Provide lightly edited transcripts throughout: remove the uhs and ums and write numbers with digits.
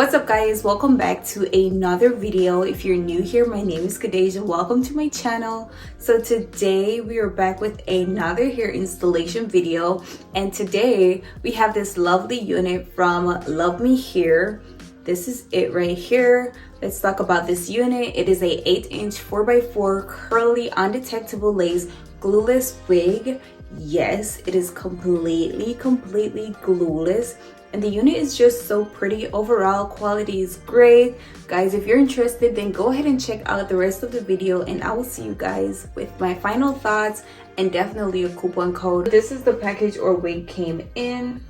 What's up guys, welcome back to another video. If you're new here, my name is Kadeja. Welcome to my channel. So today we are back with another hair installation video, and today we have this lovely unit from LUVME Hair. This is it right here. Let's talk about this unit. It is a 8-inch 4x4 curly undetectable lace glueless wig. Yes, it is completely glueless, and the unit is just so pretty. Overall quality is great. Guys, if you're interested, then go ahead and check out the rest of the video, and I will see you guys with my final thoughts and definitely a coupon code. This is the package or wig came in,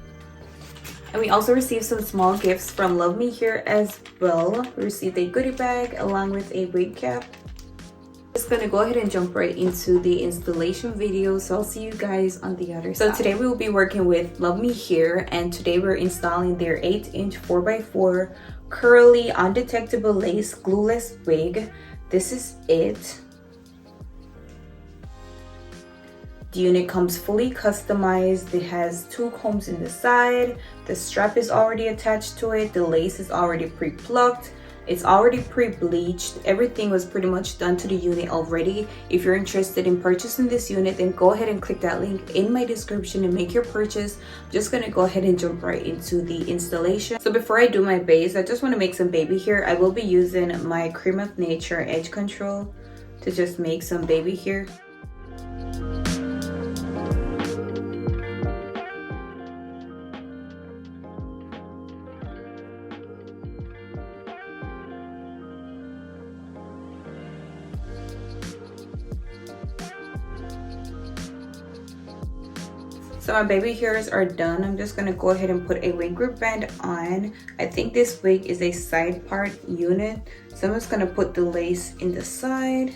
and we also received some small gifts from LUVME Hair as well. We received a goodie bag along with a wig cap. Just gonna go ahead and jump right into the installation video, so I'll see you guys on the other side. So today we will be working with LUVME Hair, and today we're installing their 8-inch 4x4 curly undetectable lace glueless wig. This is it. The unit comes fully customized. It has 2 combs in the side. The strap is already attached to it. The lace is already pre-plucked. It's already pre-bleached. Everything was pretty much done to the unit already. If you're interested in purchasing this unit, then go ahead and click that link in my description and make your purchase. I'm just gonna go ahead and jump right into the installation. So before I do my base, I just want to make some baby hair. I will be using my Cream of Nature Edge Control to just make some baby hair. So my baby hairs are done. I'm just gonna go ahead and put a wig grip band on. I think this wig is a side part unit, so I'm just gonna put the lace in the side.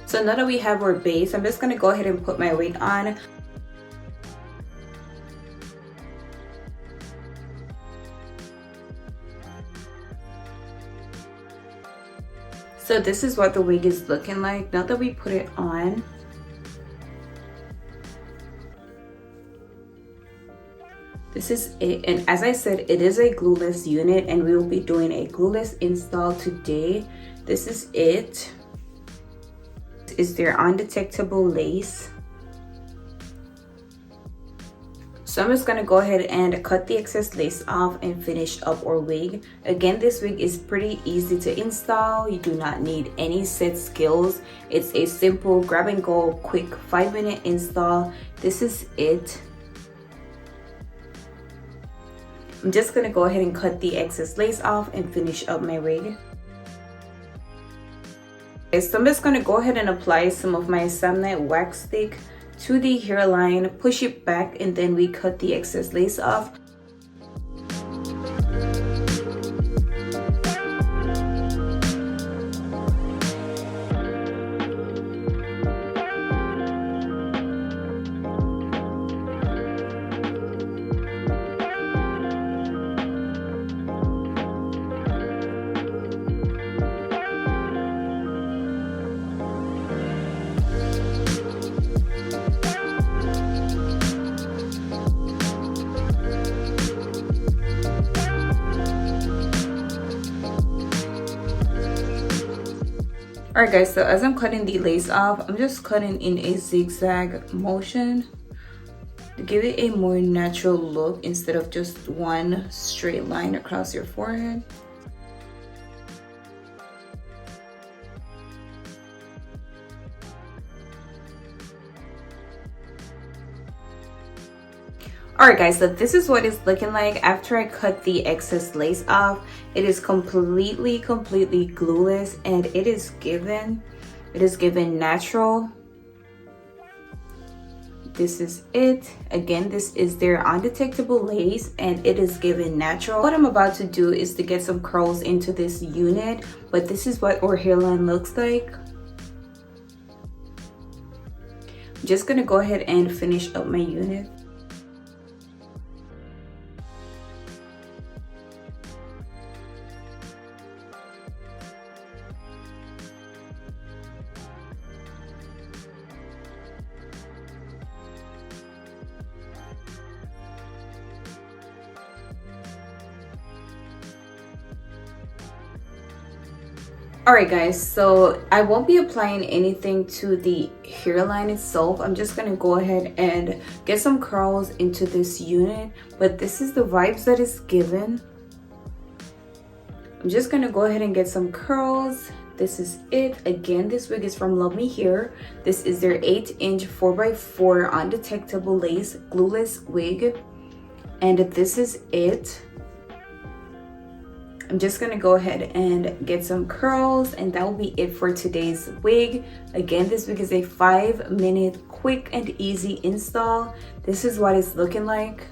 So now that we have our base, I'm just gonna go ahead and put my wig on. So this is what the wig is looking like now that we put it on. This is it, and as I said, it is a glueless unit, and we will be doing a glueless install today. This is it. This is their undetectable lace. So I'm just gonna go ahead and cut the excess lace off and finish up our wig. Again, this wig is pretty easy to install. You do not need any set skills. It's a simple grab and go, quick 5-minute install. This is it. I'm just gonna go ahead and cut the excess lace off and finish up my wig. Okay, so I'm just gonna go ahead and apply some of my Samnite wax stick to the hairline, push it back, and then we cut the excess lace off. Alright guys, so as I'm cutting the lace off, I'm just cutting in a zigzag motion to give it a more natural look instead of just one straight line across your forehead. Alright guys, so this is what it's looking like after I cut the excess lace off. It is completely glueless, and it is given natural. This is it. Again, this is their undetectable lace, and it is given natural. What I'm about to do is to get some curls into this unit, but this is what our hairline looks like. I'm just gonna go ahead and finish up my unit. Alright guys, so I won't be applying anything to the hairline itself. I'm just gonna go ahead and get some curls into this unit, but this is the vibes that is given. I'm just gonna go ahead and get some curls. This is it. Again, this wig is from LUVME Hair. This is their 8-inch 4x4 undetectable lace glueless wig, and this is it. I'm just gonna go ahead and get some curls, and that will be it for today's wig. Again, this wig is a 5-minute quick and easy install. This is what it's looking like.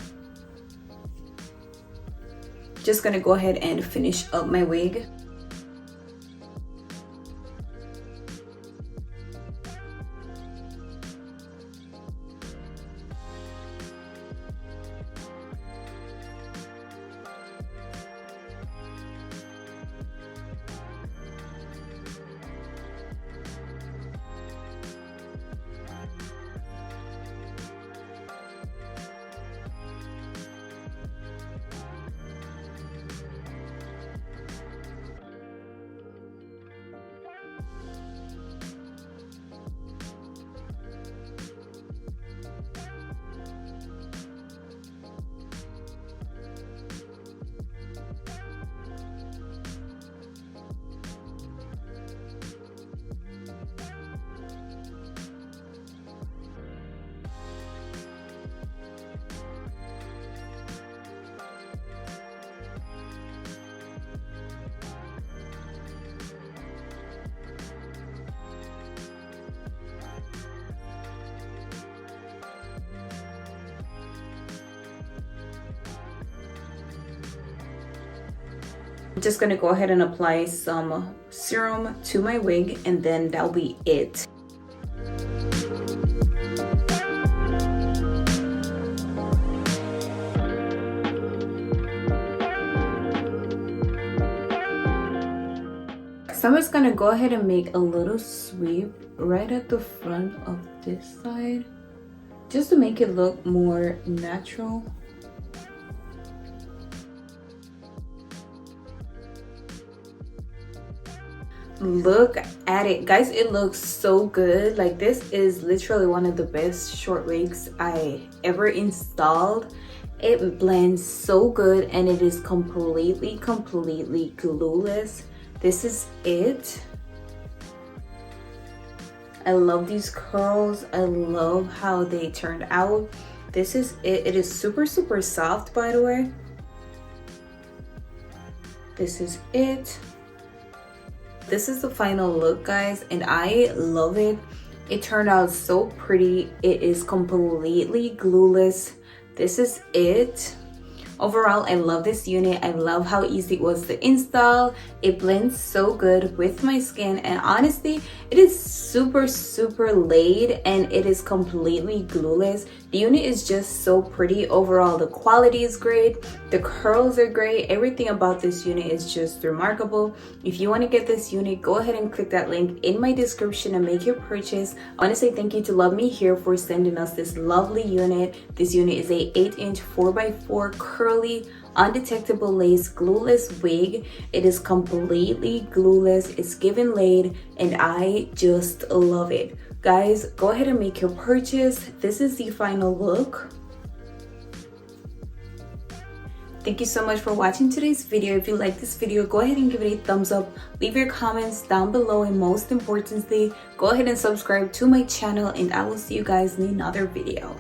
Just gonna go ahead and finish up my wig. I'm just gonna go ahead and apply some serum to my wig, and then that'll be it. So I'm just gonna go ahead and make a little sweep right at the front of this side, just to make it look more natural. Look at it, guys. It looks so good. Like, this is literally one of the best short wigs I ever installed. It blends so good, and it is completely glueless. This is it. I love these curls. I love how they turned out. This is it. It is super soft, by the way. This is it. This is the final look, guys, and I love it. It turned out so pretty. It is completely glueless. This is it. Overall, I love this unit. I love how easy it was to install. It blends so good with my skin, and honestly, it is super laid, and it is completely glueless. The unit is just so pretty. Overall, the quality is great. The curls are great. Everything about this unit is just remarkable. If you want to get this unit, go ahead and click that link in my description and make your purchase. Honestly, thank you to LUVME Hair for sending us this lovely unit. This unit is a 8-inch 4x4 curly undetectable lace glueless wig. It is completely glueless. It's given laid, and I just love it. Guys, go ahead and make your purchase. This is the final look. Thank you so much for watching today's video. If you like this video, go ahead and give it a thumbs up. Leave your comments down below, and most importantly, go ahead and subscribe to my channel, and I will see you guys in another video.